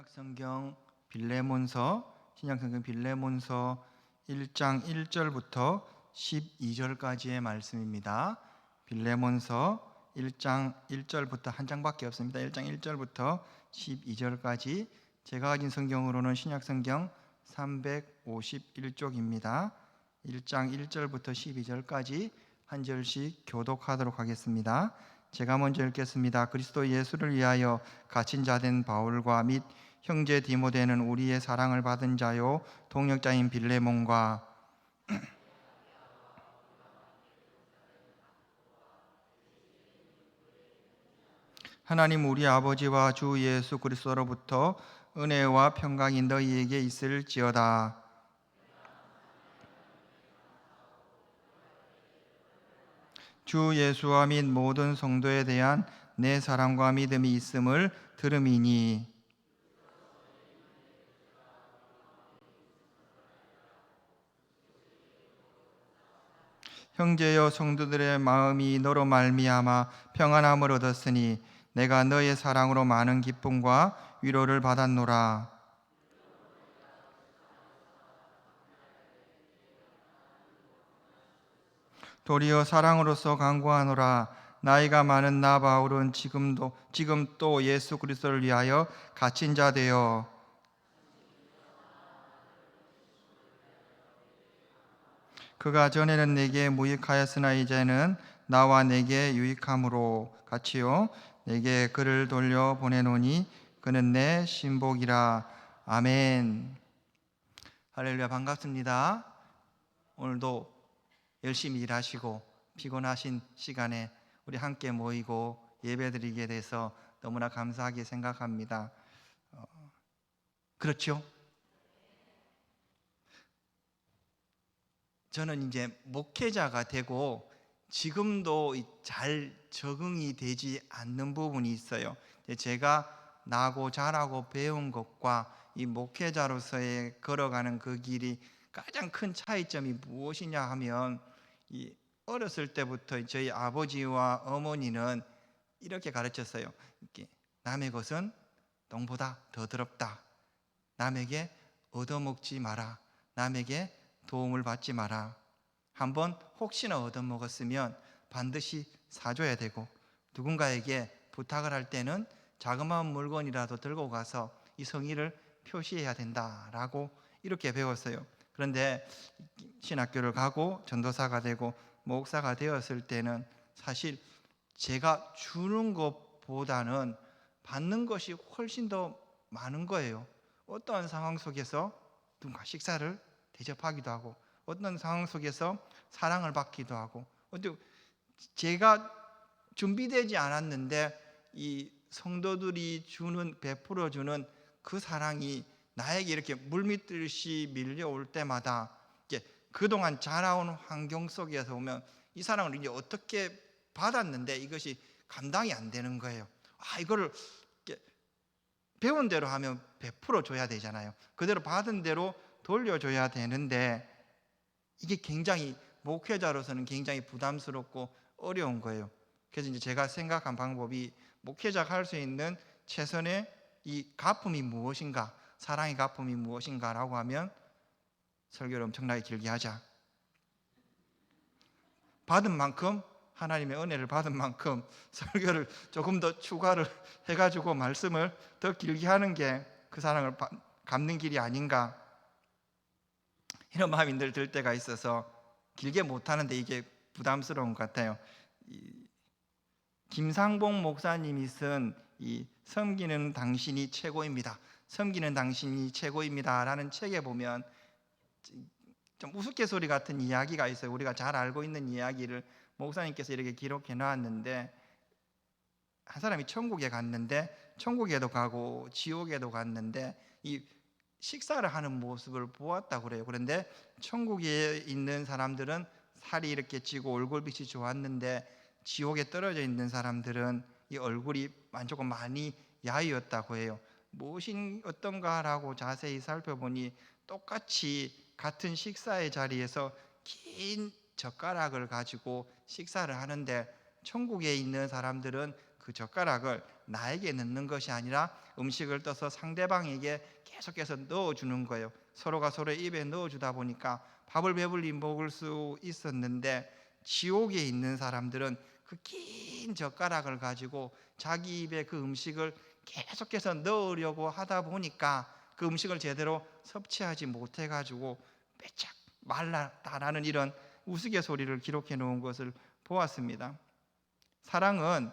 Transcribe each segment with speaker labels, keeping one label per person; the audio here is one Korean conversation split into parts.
Speaker 1: 신약성경 빌레몬서 1장 1절부터 12절까지의 말씀입니다. 빌레몬서 1장 1절부터 한 장밖에 없습니다. 1장 1절부터 12절까지 제가 가진 성경으로는 신약성경 351쪽입니다. 1장 1절부터 12절까지 한 절씩 교독하도록 하겠습니다. 제가 먼저 읽겠습니다. 그리스도 예수를 위하여 갇힌 자 된 바울과 및 형제 디모데는 우리의 사랑을 받은 자요 동역자인 빌레몬과 하나님 우리 아버지와 주 예수 그리스도로부터 은혜와 평강이 너희에게 있을지어다. 주 예수와 및 모든 성도에 대한 내 사랑과 믿음이 있음을 들음이니 형제여 성도들의 마음이 너로 말미암아 평안함을 얻었으니 내가 너의 사랑으로 많은 기쁨과 위로를 받았노라. 도리어 사랑으로서 간구하노라. 나이가 많은 나 바울은 지금 또 예수 그리스도를 위하여 갇힌 자 되어 그가 전에는 내게 무익하였으나 이제는 나와 내게 유익함으로 같이요 내게 그를 돌려 보내노니 그는 내 신복이라. 아멘. 할렐루야. 반갑습니다. 오늘도 열심히 일하시고 피곤하신 시간에 우리 함께 모이고 예배드리게 돼서 너무나 감사하게 생각합니다. 그렇죠? 저는 이제 목회자가 되고 지금도 잘 적응이 되지 않는 부분이 있어요. 제가 나고 자라고 배운 것과 이 목회자로서의 걸어가는 그 길이 가장 큰 차이점이 무엇이냐 하면 이 어렸을 때부터 저희 아버지와 어머니는 이렇게 가르쳤어요. 남의 것은 똥보다 더 더럽다. 남에게 얻어먹지 마라. 남에게 도움을 받지 마라. 한번 혹시나 얻어먹었으면 반드시 사줘야 되고 누군가에게 부탁을 할 때는 자그마한 물건이라도 들고 가서 이 성의를 표시해야 된다라고 이렇게 배웠어요. 그런데 신학교를 가고 전도사가 되고 목사가 되었을 때는 사실 제가 주는 것보다는 받는 것이 훨씬 더 많은 거예요. 어떠한 상황 속에서 누군가 식사를 대접하기도 하고 어떤 상황 속에서 사랑을 받기도 하고 제가 준비되지 않았는데 이 성도들이 베풀어주는 그 사랑이 나에게 이렇게 물밀듯이 밀려올 때마다 그동안 자라온 환경 속에서 오면 이 사랑을 이제 어떻게 받았는데 이것이 감당이 안 되는 거예요. 이거를 배운 대로 하면 베풀어 줘야 되잖아요. 그대로 받은 대로 돌려줘야 되는데 이게 굉장히 목회자로서는 굉장히 부담스럽고 어려운 거예요. 그래서 이제 제가 생각한 방법이 목회자가 할 수 있는 최선의 이 가품이 무엇인가, 사랑의 가품이 무엇인가라고 하면 설교를 엄청나게 길게 하자. 받은 만큼 하나님의 은혜를 받은 만큼 설교를 조금 더 추가를 해가지고 말씀을 더 길게 하는 게 그 사랑을 갚는 길이 아닌가 이런 마음이 늘 들 때가 있어서 길게 못하는데 이게 부담스러운 것 같아요. 김상봉 목사님이 쓴 이 섬기는 당신이 최고입니다. 섬기는 당신이 최고입니다 라는 책에 보면 좀 우스갯소리 같은 이야기가 있어요. 우리가 잘 알고 있는 이야기를 목사님께서 이렇게 기록해 놨는데 한 사람이 천국에 갔는데 천국에도 가고 지옥에도 갔는데 이 식사를 하는 모습을 보았다고 그래요. 그런데 천국에 있는 사람들은 살이 이렇게 찌고 얼굴빛이 좋았는데 지옥에 떨어져 있는 사람들은 이 얼굴이 조금 많이 야위었다고 해요. 무엇이 어떤가라고 자세히 살펴보니 똑같이 같은 식사의 자리에서 긴 젓가락을 가지고 식사를 하는데 천국에 있는 사람들은 그 젓가락을 나에게 넣는 것이 아니라 음식을 떠서 상대방에게 계속해서 넣어주는 거예요. 서로가 서로의 입에 넣어주다 보니까 밥을 배불리 먹을 수 있었는데, 지옥에 있는 사람들은 그 긴 젓가락을 가지고 자기 입에 그 음식을 계속해서 넣으려고 하다 보니까 그 음식을 제대로 섭취하지 못해가지고 빼짝 말랐다라는 이런 우스갯소리를 기록해 놓은 것을 보았습니다. 사랑은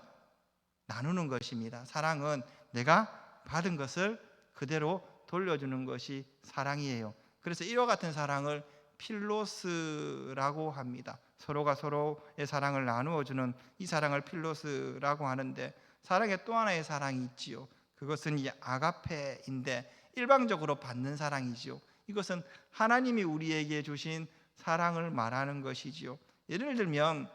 Speaker 1: 나누는 것입니다. 사랑은 내가 받은 것을 그대로 돌려주는 것이 사랑이에요. 그래서 이와 같은 사랑을 필로스라고 합니다. 서로가 서로의 사랑을 나누어주는 이 사랑을 필로스라고 하는데, 사랑에 또 하나의 사랑이 있지요. 그것은 이 아가페인데 일방적으로 받는 사랑이지요. 이것은 하나님이 우리에게 주신 사랑을 말하는 것이지요. 예를 들면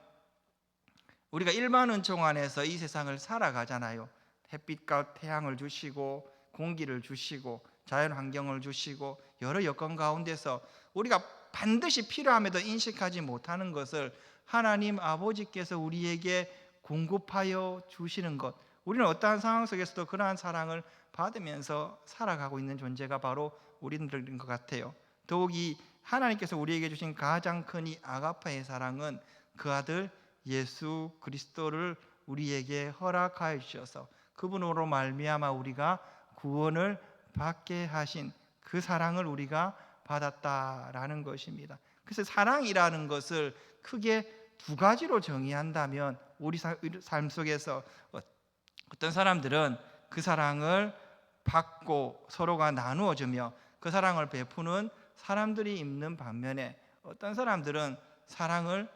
Speaker 1: 우리가 일반 은총 안에서 이 세상을 살아가잖아요. 햇빛과 태양을 주시고 공기를 주시고 자연 환경을 주시고 여러 여건 가운데서 우리가 반드시 필요함에도 인식하지 못하는 것을 하나님 아버지께서 우리에게 공급하여 주시는 것, 우리는 어떠한 상황 속에서도 그러한 사랑을 받으면서 살아가고 있는 존재가 바로 우리들인 것 같아요. 더욱이 하나님께서 우리에게 주신 가장 큰 이 아가파의 사랑은 그 아들 예수 그리스도를 우리에게 허락하여 주셔서 그분으로 말미암아 우리가 구원을 받게 하신 그 사랑을 우리가 받았다라는 것입니다. 그래서 사랑이라는 것을 크게 두 가지로 정의한다면, 우리 삶 속에서 어떤 사람들은 그 사랑을 받고 서로가 나누어주며 그 사랑을 베푸는 사람들이 있는 반면에, 어떤 사람들은 사랑을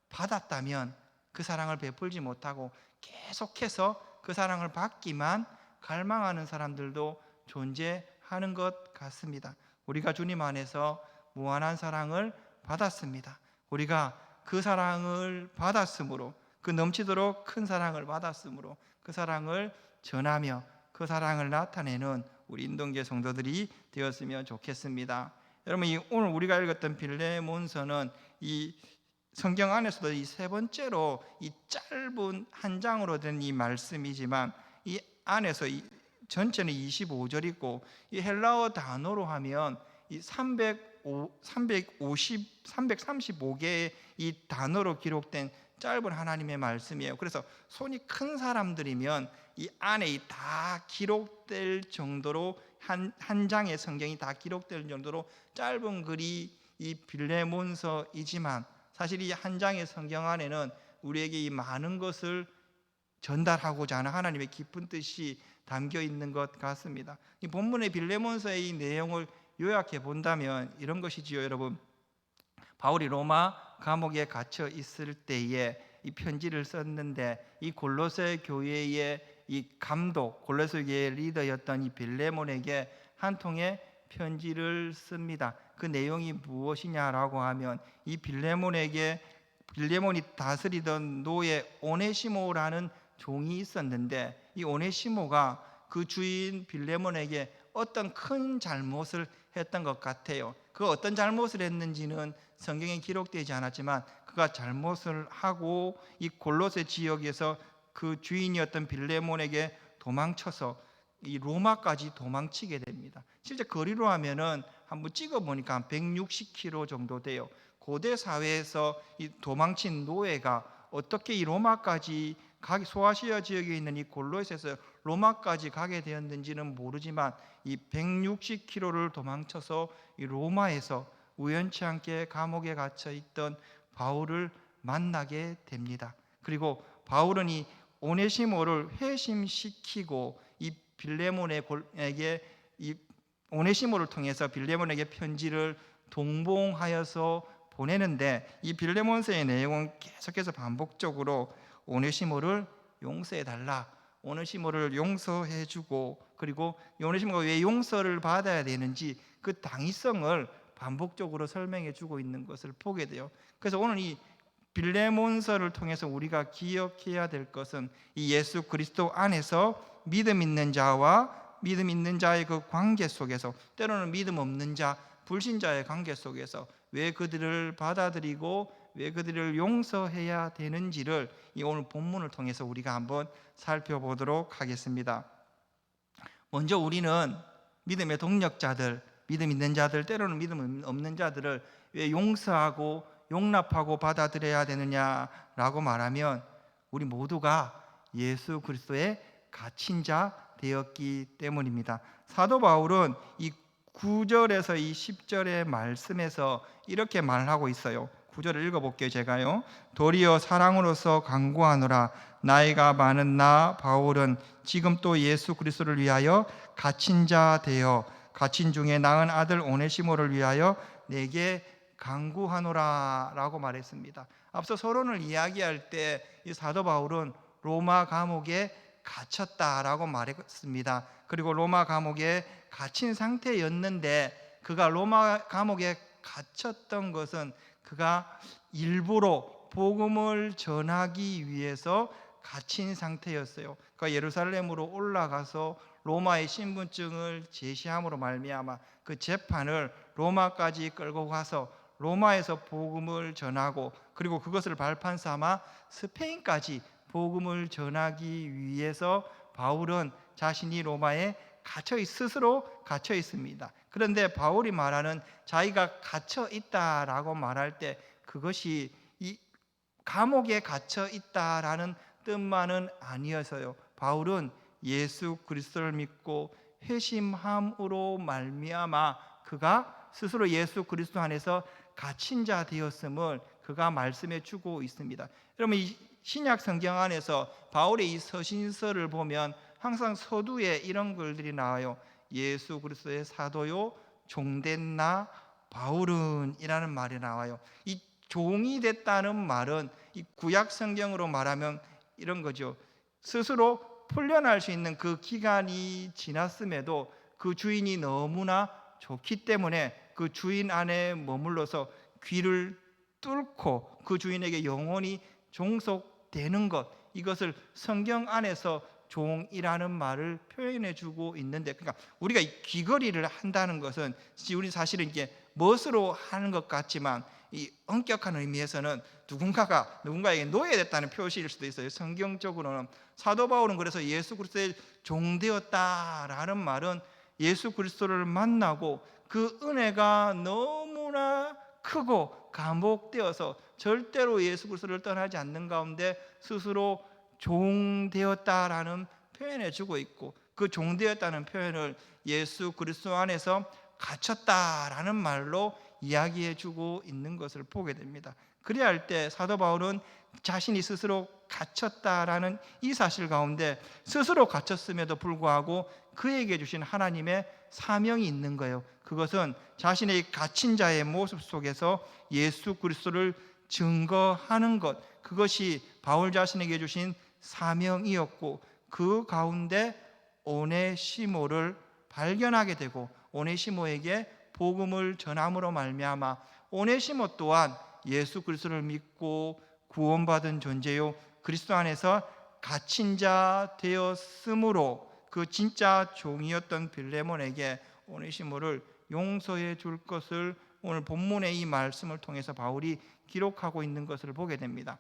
Speaker 1: 받았다면 그 사랑을 베풀지 못하고 계속해서 그 사랑을 받기만 갈망하는 사람들도 존재하는 것 같습니다. 우리가 주님 안에서 무한한 사랑을 받았습니다. 우리가 그 사랑을 받았으므로, 그 넘치도록 큰 사랑을 받았으므로 그 사랑을 전하며 그 사랑을 나타내는 우리 인동교회 성도들이 되었으면 좋겠습니다. 여러분, 오늘 우리가 읽었던 빌레몬서는 이 성경 안에서도 이 세 번째로 이 짧은 한 장으로 된 이 말씀이지만, 이 안에서 이 전체는 25절이고 이 헬라어 단어로 하면 이 335개의 이 단어로 기록된 짧은 하나님의 말씀이에요. 그래서 손이 큰 사람들이면 이 안에 다 기록될 정도로 한 장의 성경이 다 기록될 정도로 짧은 글이 이 빌레몬서이지만, 사실 이 한 장의 성경 안에는 우리에게 이 많은 것을 전달하고자 하는 하나님의 깊은 뜻이 담겨 있는 것 같습니다. 이 본문의 빌레몬서의 이 내용을 요약해 본다면 이런 것이지요, 여러분. 바울이 로마 감옥에 갇혀 있을 때에 이 편지를 썼는데, 이 골로새 교회의 이 감독, 골로새 교회의 리더였던 이 빌레몬에게 한 통의 편지를 씁니다. 그 내용이 무엇이냐라고 하면, 이 빌레몬이 다스리던 노예 오네시모라는 종이 있었는데, 이 오네시모가 그 주인 빌레몬에게 어떤 큰 잘못을 했던 것 같아요. 그 어떤 잘못을 했는지는 성경에 기록되지 않았지만, 그가 잘못을 하고 이 골로새 지역에서 그 주인이었던 빌레몬에게 도망쳐서 이 로마까지 도망치게 됩니다. 실제 거리로 하면은 한번 찍어보니까 한 160km 정도 돼요. 고대 사회에서 이 도망친 노예가 어떻게 이 로마까지 소아시아 지역에 있는 이 골로새에서 로마까지 가게 되었는지는 모르지만, 이 160km를 도망쳐서 이 로마에서 우연치 않게 감옥에 갇혀 있던 바울을 만나게 됩니다. 그리고 바울은 이 오네시모를 회심시키고 이 빌레몬에게 이 오네시모를 통해서 빌레몬에게 편지를 동봉하여서 보내는데, 이 빌레몬서의 내용은 계속해서 반복적으로 오네시모를 용서해달라, 오네시모를 용서해주고, 그리고 오네시모가 왜 용서를 받아야 되는지 그 당위성을 반복적으로 설명해주고 있는 것을 보게 돼요. 그래서 오늘 이 빌레몬서를 통해서 우리가 기억해야 될 것은, 이 예수 그리스도 안에서 믿음 있는 자와 믿음 있는 자의 그 관계 속에서, 때로는 믿음 없는 자, 불신자의 관계 속에서 왜 그들을 받아들이고 왜 그들을 용서해야 되는지를 이 오늘 본문을 통해서 우리가 한번 살펴보도록 하겠습니다. 먼저 우리는 믿음의 동력자들, 믿음 있는 자들, 때로는 믿음 없는 자들을 왜 용서하고 용납하고 받아들여야 되느냐라고 말하면 우리 모두가 예수 그리스도의 갇힌 자 되었기 때문입니다. 사도 바울은 이 9절에서 이 10절의 말씀에서 이렇게 말하고 있어요. 9절을 읽어볼게요. 제가요. 도리어 사랑으로서 간구하노라. 나이가 많은 나 바울은 지금 또 예수 그리스도를 위하여 갇힌 자 되어 갇힌 중에 낳은 아들 오네시모를 위하여 내게 간구하노라 라고 말했습니다. 앞서 서론을 이야기할 때 이 사도 바울은 로마 감옥에 갇혔다라고 말했습니다. 그리고 로마 감옥에 갇힌 상태였는데 그가 로마 감옥에 갇혔던 것은 그가 일부러 복음을 전하기 위해서 갇힌 상태였어요. 그러니까 예루살렘으로 올라가서 로마의 신분증을 제시함으로 말미암아 그 재판을 로마까지 끌고 가서 로마에서 복음을 전하고 그리고 그것을 발판 삼아 스페인까지 복음을 전하기 위해서 바울은 자신이 로마에 스스로 갇혀 있습니다. 그런데 바울이 말하는 자기가 갇혀 있다라고 말할 때 그것이 이 감옥에 갇혀 있다라는 뜻만은 아니어서요. 바울은 예수 그리스도를 믿고 회심함으로 말미암아 그가 스스로 예수 그리스도 안에서 갇힌 자 되었음을 그가 말씀해 주고 있습니다. 여러분 이 신약 성경 안에서 바울의 이 서신서를 보면 항상 서두에 이런 글들이 나와요. 예수 그리스도의 사도요 종된 나 바울은 이라는 말이 나와요. 이 종이 됐다는 말은 이 구약 성경으로 말하면 이런 거죠. 스스로 풀려날 수 있는 그 기간이 지났음에도 그 주인이 너무나 좋기 때문에 그 주인 안에 머물러서 귀를 뚫고 그 주인에게 영원히 종속되는 것, 이것을 성경 안에서 종이라는 말을 표현해 주고 있는데, 그러니까 우리가 이 귀걸이를 한다는 것은 우리 사실은 이게 멋으로 하는 것 같지만 이 엄격한 의미에서는 누군가에게 노예됐다는 표시일 수도 있어요. 성경적으로는 사도 바울은 그래서 예수 그리스도의 종되었다라는 말은 예수 그리스도를 만나고 그 은혜가 너무나 크고 감복되어서 절대로 예수 그리스도를 떠나지 않는 가운데 스스로 종되었다라는 표현해 주고 있고, 그 종되었다는 표현을 예수 그리스도 안에서 갇혔다라는 말로 이야기해 주고 있는 것을 보게 됩니다. 그래야 할 때 사도 바울은 자신이 스스로 갇혔다라는 이 사실 가운데 스스로 갇혔음에도 불구하고 그에게 주신 하나님의 사명이 있는 거예요. 그것은 자신의 갇힌 자의 모습 속에서 예수 그리스도를 증거하는 것, 그것이 바울 자신에게 주신 사명이었고, 그 가운데 오네시모를 발견하게 되고 오네시모에게 복음을 전함으로 말미암아 오네시모 또한 예수 그리스도를 믿고 구원받은 존재요 그리스도 안에서 갇힌 자 되었으므로 그 진짜 종이었던 빌레몬에게 오네시모를 용서해 줄 것을 오늘 본문의 이 말씀을 통해서 바울이 기록하고 있는 것을 보게 됩니다.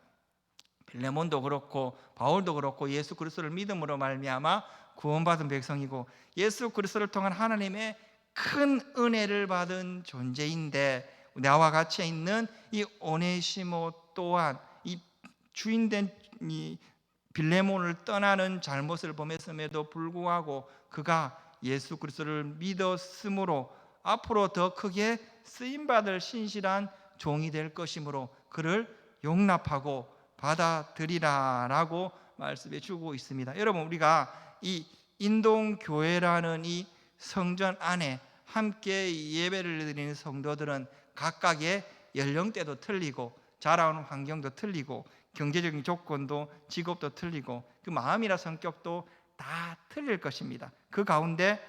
Speaker 1: 빌레몬도 그렇고 바울도 그렇고 예수 그리스도를 믿음으로 말미암아 구원받은 백성이고 예수 그리스도를 통한 하나님의 큰 은혜를 받은 존재인데, 나와 같이 있는 이 오네시모 또한 이 주인된 이 빌레몬을 떠나는 잘못을 범했음에도 불구하고 그가 예수 그리스도를 믿었으므로 앞으로 더 크게 쓰임받을 신실한 종이 될 것이므로 그를 용납하고 받아들이라라고 말씀해 주고 있습니다. 여러분, 우리가 이 인동교회라는 이 성전 안에 함께 예배를 드리는 성도들은 각각의 연령대도 틀리고 자라오는 환경도 틀리고 경제적인 조건도 직업도 틀리고 그 마음이나 성격도 다 틀릴 것입니다. 그 가운데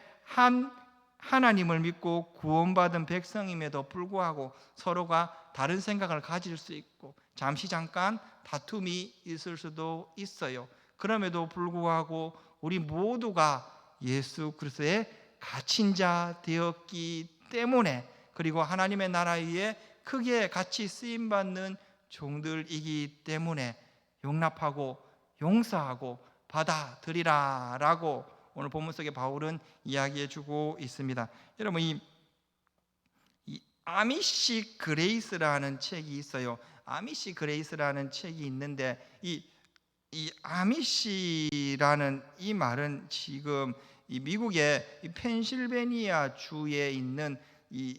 Speaker 1: 하나님을 믿고 구원받은 백성임에도 불구하고 서로가 다른 생각을 가질 수 있고 잠깐 다툼이 있을 수도 있어요. 그럼에도 불구하고 우리 모두가 예수 그리스도의 갇힌 자 되었기 때문에, 그리고 하나님의 나라 위에 크게 같이 쓰임받는 종들이기 때문에 용납하고 용서하고 받아들이라라고 오늘 본문 속에 바울은 이야기해 주고 있습니다. 여러분, 이 아미시 그레이스라는 책이 있어요. 아미시 그레이스라는 책이 있는데 이 아미시라는 이 말은 지금 이 미국의 이 펜실베니아 주에 있는 이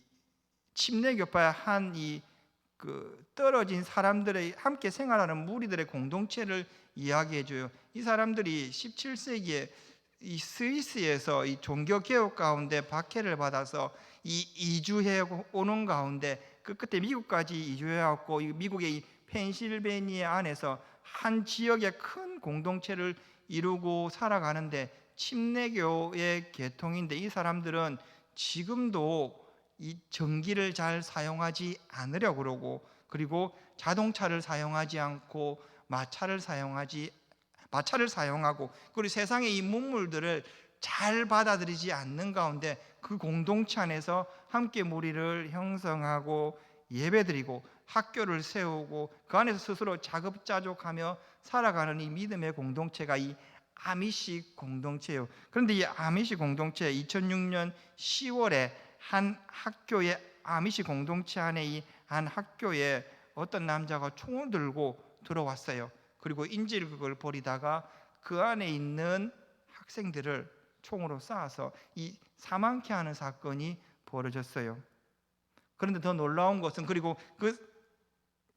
Speaker 1: 침례교파의 한 떨어진 사람들의 함께 생활하는 무리들의 공동체를 이야기해 줘요. 이 사람들이 17세기에 이 스위스에서 이 종교 개혁 가운데 박해를 받아서 이주해 오는 가운데 그 끝에 미국까지 이주해 왔고, 미국의 이 펜실베니아 안에서 한 지역의 큰 공동체를 이루고 살아가는데 침례교의 계통인데, 이 사람들은 지금도 이 전기를 잘 사용하지 않으려고 그러고, 그리고 자동차를 사용하지 않고 마차를 사용하고, 그리고 세상의 이 문물들을 잘 받아들이지 않는 가운데 그 공동체 안에서 함께 무리를 형성하고 예배드리고 학교를 세우고 그 안에서 스스로 자급자족하며 살아가는 이 믿음의 공동체가 이 아미시 공동체예요. 그런데 이 아미시 공동체 2006년 10월에 한 학교의 아미시 공동체 안에 이 한 학교에 어떤 남자가 총을 들고 들어왔어요. 그리고 인질극을 벌이다가 그 안에 있는 학생들을 총으로 쏴서 이 사망케 하는 사건이 벌어졌어요. 그런데 더 놀라운 것은, 그리고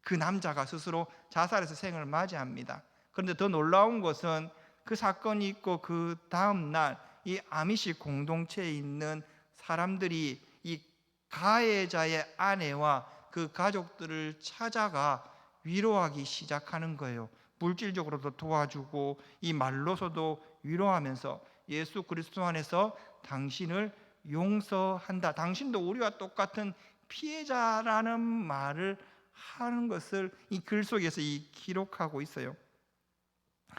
Speaker 1: 그 남자가 스스로 자살해서 생을 맞이합니다. 그런데 더 놀라운 것은 그 사건이 있고 그 다음 날 이 아미시 공동체에 있는 사람들이 이 가해자의 아내와 그 가족들을 찾아가 위로하기 시작하는 거예요. 물질적으로도 도와주고 이 말로서도 위로하면서 예수 그리스도 안에서 당신을 용서한다, 당신도 우리와 똑같은 피해자라는 말을 하는 것을 이 글 속에서 기록하고 있어요.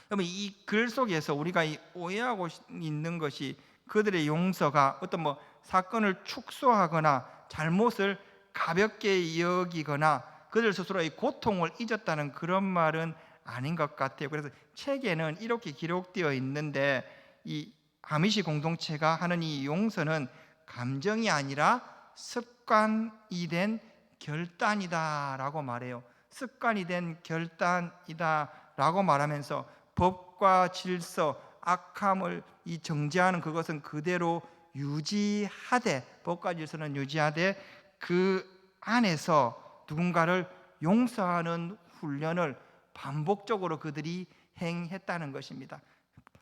Speaker 1: 그러면 이 글 속에서 우리가 오해하고 있는 것이 그들의 용서가 어떤 사건을 축소하거나 잘못을 가볍게 여기거나 그들 스스로의 고통을 잊었다는 그런 말은 아닌 것 같아요. 그래서 책에는 이렇게 기록되어 있는데, 이 아미시 공동체가 하는 이 용서는 감정이 아니라 습관이 된 결단이다라고 말해요. 습관이 된 결단이다라고 말하면서 법과 질서, 악함을 정죄하는 그것은 그대로 유지하되, 법과 질서는 유지하되 그 안에서 누군가를 용서하는 훈련을 반복적으로 그들이 행했다는 것입니다.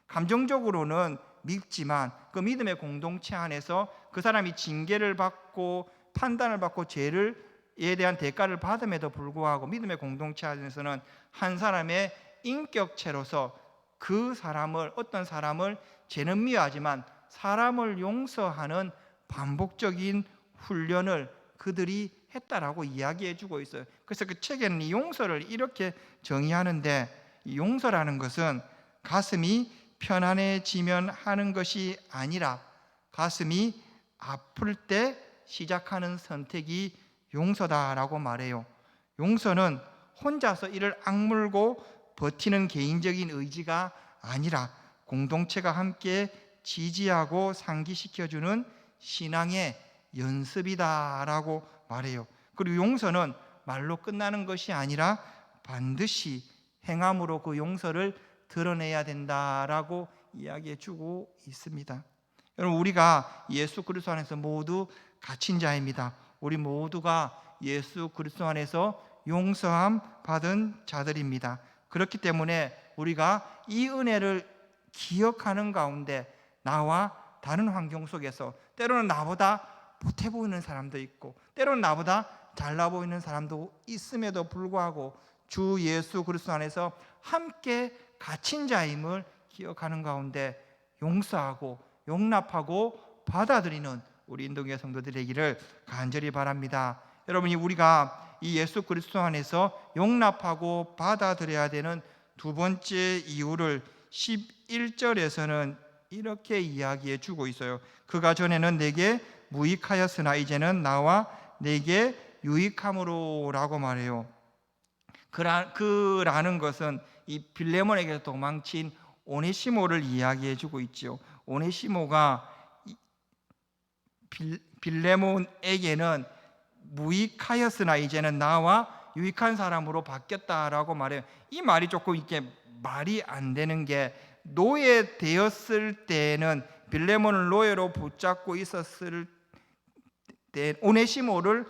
Speaker 1: 감정적으로는 믿지만 그 믿음의 공동체 안에서 그 사람이 징계를 받고 판단을 받고 죄에 대한 대가를 받음에도 불구하고 믿음의 공동체 안에서는 한 사람의 인격체로서 그 사람을, 어떤 사람을 죄는 미워하지만 사람을 용서하는 반복적인 훈련을 그들이 했다라고 이야기해 주고 있어요. 그래서 그 책에는 이 용서를 이렇게 정의하는데, 이 용서라는 것은 가슴이 편안해지면 하는 것이 아니라 가슴이 아플 때 시작하는 선택이 용서다라고 말해요. 용서는 혼자서 이를 악물고 버티는 개인적인 의지가 아니라 공동체가 함께 지지하고 상기시켜주는 신앙의 연습이다라고 말해요. 그리고 용서는 말로 끝나는 것이 아니라 반드시 행함으로 그 용서를 드러내야 된다라고 이야기해 주고 있습니다. 여러분, 우리가 예수 그리스도 안에서 모두 갇힌 자입니다. 우리 모두가 예수 그리스도 안에서 용서함 받은 자들입니다. 그렇기 때문에 우리가 이 은혜를 기억하는 가운데 나와 다른 환경 속에서 때로는 나보다 못해 보이는 사람도 있고 때로는 나보다 잘나 보이는 사람도 있음에도 불구하고 주 예수 그리스도 안에서 함께 갇힌 자임을 기억하는 가운데 용서하고 용납하고 받아들이는 우리 인도교회 성도들 되기를 간절히 바랍니다. 여러분이 우리가 이 예수 그리스도 안에서 용납하고 받아들여야 되는 두 번째 이유를 11절에서는 이렇게 이야기해 주고 있어요. 그가 전에는 내게 무익하였으나 이제는 나와 내게 유익함으로 라고 말해요. 그라는 것은 이 빌레몬에게서 도망친 오네시모를 이야기해 주고 있죠. 오네시모가 빌레몬에게는 무익하였으나 이제는 나와 유익한 사람으로 바뀌었다라고 말해요. 이 말이 조금 이렇게 말이 안 되는 게, 노예되었을 때는 빌레몬을 노예로 붙잡고 있었을 때, 오네시모를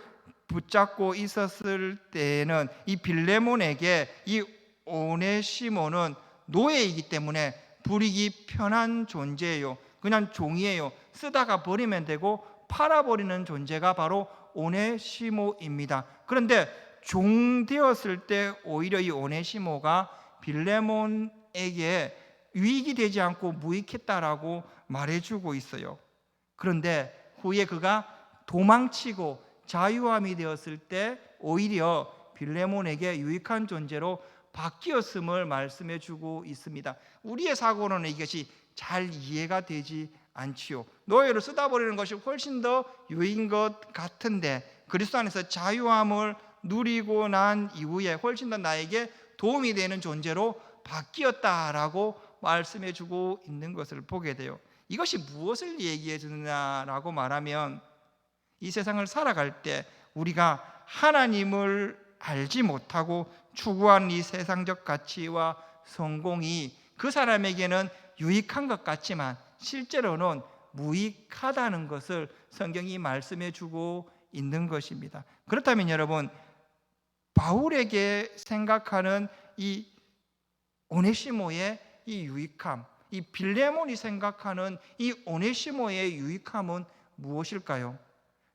Speaker 1: 붙잡고 있었을 때는 이 빌레몬에게 이 오네시모는 노예이기 때문에 부리기 편한 존재예요. 그냥 종이에요. 쓰다가 버리면 되고 팔아버리는 존재가 바로 오네시모입니다. 그런데 종 되었을 때 오히려 이 오네시모가 빌레몬에게 유익이 되지 않고 무익했다라고 말해주고 있어요. 그런데 후에 그가 도망치고 자유함이 되었을 때 오히려 빌레몬에게 유익한 존재로 바뀌었음을 말씀해 주고 있습니다. 우리의 사고로는 이것이 잘 이해가 되지 않지요. 노예로 쓰다 버리는 것이 훨씬 더 유익인 것 같은데, 그리스도 안에서 자유함을 누리고 난 이후에 훨씬 더 나에게 도움이 되는 존재로 바뀌었다라고 말씀해 주고 있는 것을 보게 돼요. 이것이 무엇을 얘기해 주느냐라고 말하면, 이 세상을 살아갈 때 우리가 하나님을 알지 못하고 추구하는 이 세상적 가치와 성공이 그 사람에게는 유익한 것 같지만 실제로는 무익하다는 것을 성경이 말씀해 주고 있는 것입니다. 그렇다면 여러분, 바울에게 생각하는 이 오네시모의 이 유익함, 이 빌레몬이 생각하는 이 오네시모의 유익함은 무엇일까요?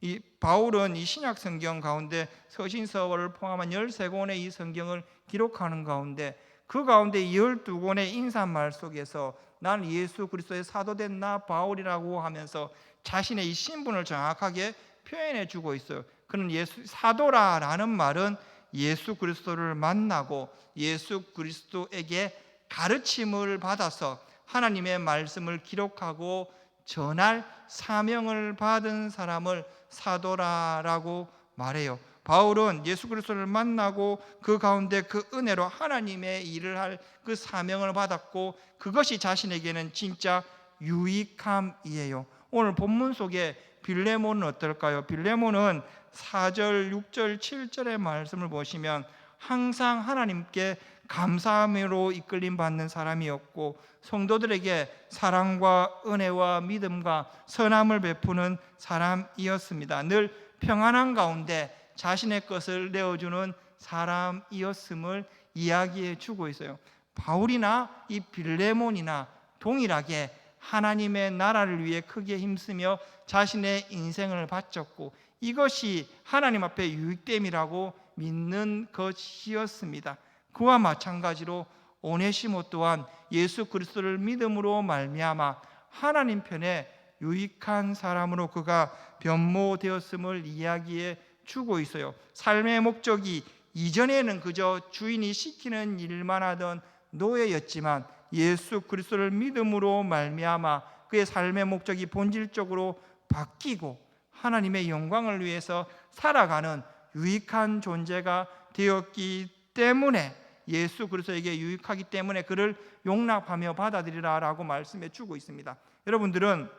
Speaker 1: 이 바울은 이 신약 성경 가운데 서신서를 포함한 13권의 이 성경을 기록하는 가운데, 그 가운데 12권의 인사말 속에서 난 예수 그리스도의 사도된 나 바울이라고 하면서 자신의 이 신분을 정확하게 표현해 주고 있어요. 그는 사도라라는 말은 예수 그리스도를 만나고 예수 그리스도에게 가르침을 받아서 하나님의 말씀을 기록하고 전할 사명을 받은 사람을 사도라라고 말해요. 바울은 예수 그리스도를 만나고 그 가운데 그 은혜로 하나님의 일을 할 그 사명을 받았고, 그것이 자신에게는 진짜 유익함이에요. 오늘 본문 속에 빌레몬은 어떨까요? 빌레몬은 4절, 6절, 7절의 말씀을 보시면 항상 하나님께 감사함으로 이끌림 받는 사람이었고, 성도들에게 사랑과 은혜와 믿음과 선함을 베푸는 사람이었습니다. 늘 평안한 가운데 자신의 것을 내어주는 사람이었음을 이야기해 주고 있어요. 바울이나 이 빌레몬이나 동일하게 하나님의 나라를 위해 크게 힘쓰며 자신의 인생을 바쳤고, 이것이 하나님 앞에 유익됨이라고 믿는 것이었습니다. 그와 마찬가지로 오네시모 또한 예수 그리스도를 믿음으로 말미암아 하나님 편에 유익한 사람으로 그가 변모되었음을 이야기해 주고 있어요. 삶의 목적이 이전에는 그저 주인이 시키는 일만 하던 노예였지만 예수 그리스도를 믿음으로 말미암아 그의 삶의 목적이 본질적으로 바뀌고 하나님의 영광을 위해서 살아가는 유익한 존재가 되었기 때문에, 예수 그리스도에게 유익하기 때문에 그를 용납하며 받아들이라라고 말씀해 주고 있습니다. 여러분들은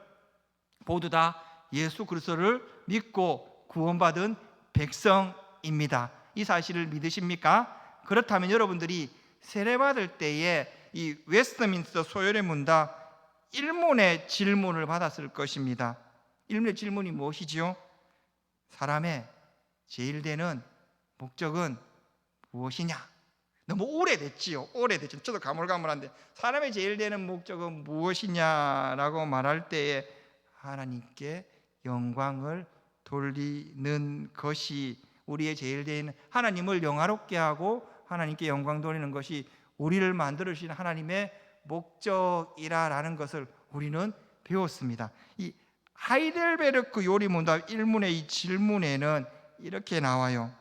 Speaker 1: 모두 다 예수 그리스도를 믿고 구원받은 백성입니다. 이 사실을 믿으십니까? 그렇다면 여러분들이 세례받을 때에 이 웨스트민스터 소열의 문답 1문의 질문을 받았을 것입니다. 1문의 질문이 무엇이지요? 사람의 제일 되는 목적은 무엇이냐? 너무 오래됐지요. 오래됐죠. 저도 가물가물한데 사람의 제일 되는 목적은 무엇이냐라고 말할 때에 하나님께 영광을 돌리는 것이 우리의 제일 되는, 하나님을 영화롭게 하고 하나님께 영광 돌리는 것이 우리를 만들으신 하나님의 목적이라는 것을 우리는 배웠습니다. 이 하이델베르크 요리문답 1문의 이 질문에는 이렇게 나와요.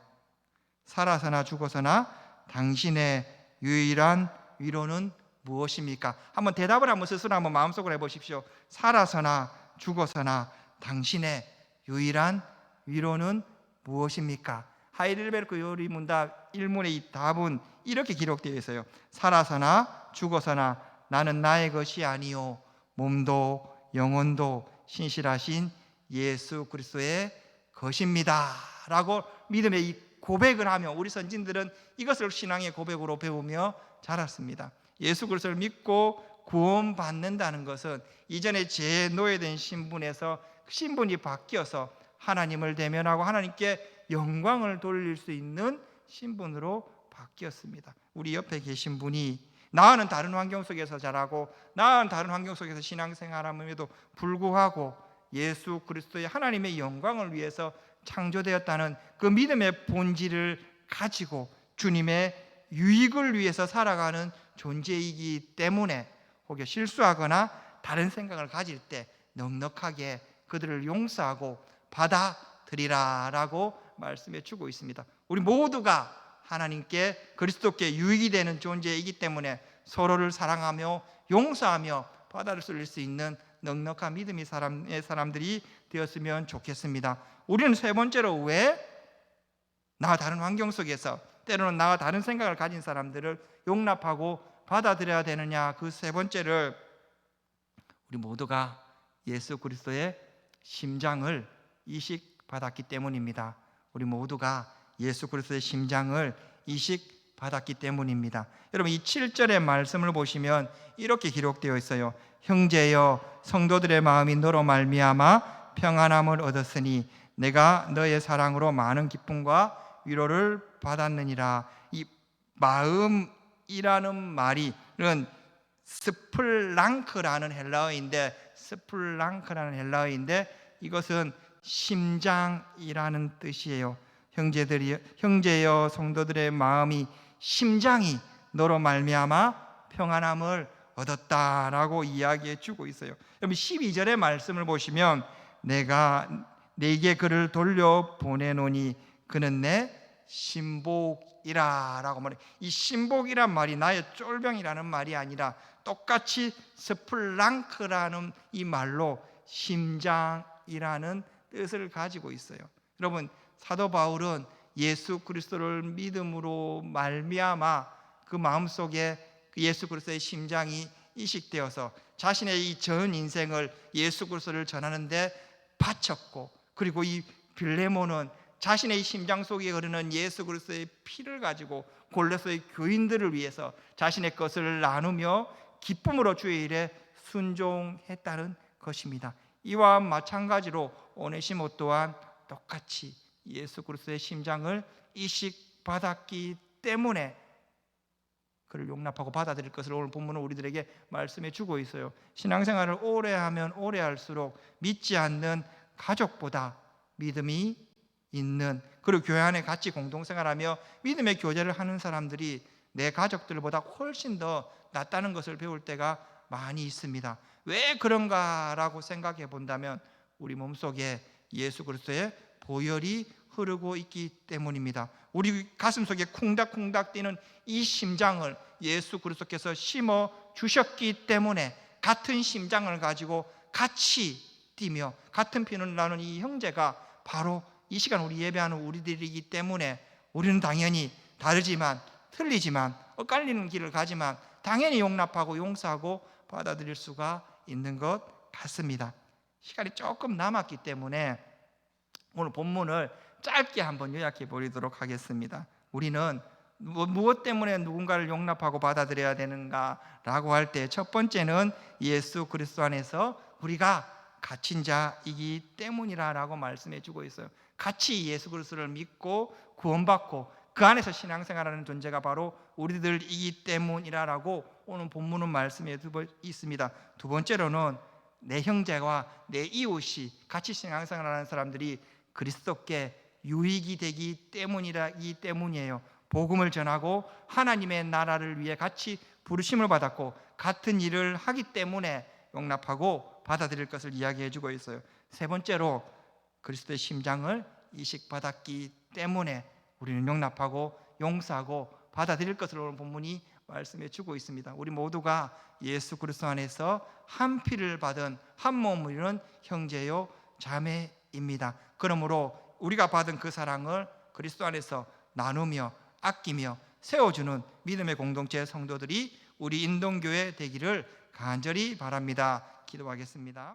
Speaker 1: 살아서나 죽어서나 당신의 유일한 위로는 무엇입니까? 한번 대답을 한번 스스로 한번 마음속으로 해보십시오. 살아서나 죽어서나 당신의 유일한 위로는 무엇입니까? 하이델베르크 요리문답 1문의 이 답은 이렇게 기록되어 있어요. 살아서나 죽어서나 나는 나의 것이 아니요 몸도 영혼도 신실하신 예수 그리스도의 것입니다 라고 믿음의 이 고백을 하며 우리 선진들은 이것을 신앙의 고백으로 배우며 자랐습니다. 예수 그리스도를 믿고 구원받는다는 것은 이전에 죄에 노예된 신분에서 신분이 바뀌어서 하나님을 대면하고 하나님께 영광을 돌릴 수 있는 신분으로 바뀌었습니다. 우리 옆에 계신 분이 나는 다른 환경 속에서 자라고 나는 다른 환경 속에서 신앙생활함에도 불구하고 예수 그리스도의 하나님의 영광을 위해서 창조되었다는 그 믿음의 본질을 가지고 주님의 유익을 위해서 살아가는 존재이기 때문에 혹여 실수하거나 다른 생각을 가질 때 넉넉하게 그들을 용서하고 받아들이라라고 말씀해 주고 있습니다. 우리 모두가 하나님께 그리스도께 유익이 되는 존재이기 때문에 서로를 사랑하며 용서하며 받아들일 수 있는 넉넉한 믿음의 사람들이 되었으면 좋겠습니다. 우리는 세 번째로 왜 나와 다른 환경 속에서 때로는 나와 다른 생각을 가진 사람들을 용납하고 받아들여야 되느냐? 그 세 번째를 우리 모두가 예수 그리스도의 심장을 이식받았기 때문입니다. 우리 모두가 예수 그리스도의 심장을 이식받았기 때문입니다. 여러분 이 7절의 말씀을 보시면 이렇게 기록되어 있어요. 형제여 성도들의 마음이 너로 말미암아 평안함을 얻었으니 내가 너의 사랑으로 많은 기쁨과 위로를 받았느니라. 이 마음이라는 말은 스플랑크라는 헬라어인데 이것은 심장이라는 뜻이에요. 형제여 성도들의 마음이 심장이 너로 말미암아 평안함을 얻었다라고 이야기해 주고 있어요. 여러분 12절의 말씀을 보시면 내가 네게 그를 돌려 보내노니 그는 내 신복이라 라고 말해요. 이 신복이란 말이 나의 쫄병이라는 말이 아니라 똑같이 스플랑크라는 이 말로 심장이라는 뜻을 가지고 있어요. 여러분 사도 바울은 예수 그리스도를 믿음으로 말미암아 그 마음속에 예수 그리스도의 심장이 이식되어서 자신의 이 전 인생을 예수 그리스도를 전하는데 바쳤고, 그리고 이 빌레몬은 자신의 심장 속에 흐르는 예수 그리스도의 피를 가지고 골로새의 교인들을 위해서 자신의 것을 나누며 기쁨으로 주의 일에 순종했다는 것입니다. 이와 마찬가지로 오네시모 또한 똑같이 예수 그리스도의 심장을 이식받았기 때문에 그를 용납하고 받아들일 것을 오늘 본문은 우리들에게 말씀해 주고 있어요. 신앙생활을 오래 하면 오래 할수록 믿지 않는 가족보다 믿음이 있는, 그리고 교회 안에 같이 공동생활하며 믿음의 교제를 하는 사람들이 내 가족들보다 훨씬 더 낫다는 것을 배울 때가 많이 있습니다. 왜 그런가라고 생각해 본다면 우리 몸속에 예수 그리스도의 보혈이 흐르고 있기 때문입니다. 우리 가슴속에 쿵닥쿵닥 뛰는 이 심장을 예수 그리스도께서 심어 주셨기 때문에 같은 심장을 가지고 같이 뛰며 같은 피를 나눈 이 형제가 바로 이 시간 우리 예배하는 우리들이기 때문에 우리는 당연히 다르지만 틀리지만 엇갈리는 길을 가지만 당연히 용납하고 용서하고 받아들일 수가 있는 것 같습니다. 시간이 조금 남았기 때문에 오늘 본문을 짧게 한번 요약해 보도록 하겠습니다. 우리는 무엇 때문에 누군가를 용납하고 받아들여야 되는가라고 할 때 첫 번째는 예수 그리스도 안에서 우리가 갇힌 자이기 때문이라고 말씀해 주고 있어요. 같이 예수 그리스도를 믿고 구원받고 그 안에서 신앙생활하는 존재가 바로 우리들이기 때문이라고 오늘 본문은 말씀해 주고 있습니다. 두 번째로는 내 형제와 내 이웃이 같이 신앙생활하는 사람들이 그리스도께 유익이 되기 때문이에요. 복음을 전하고 하나님의 나라를 위해 같이 부르심을 받았고 같은 일을 하기 때문에 용납하고 받아들일 것을 이야기해 주고 있어요. 세 번째로 그리스도의 심장을 이식받았기 때문에 우리는 용납하고 용서하고 받아들일 것을 오늘 본문이 말씀해 주고 있습니다. 우리 모두가 예수 그리스도 안에서 한 피를 받은 한 몸을 이루는 형제요 자매입니다. 그러므로 우리가 받은 그 사랑을 그리스도 안에서 나누며 아끼며 세워주는 믿음의 공동체 성도들이 우리 인동교회 되기를 간절히 바랍니다. 기도하겠습니다.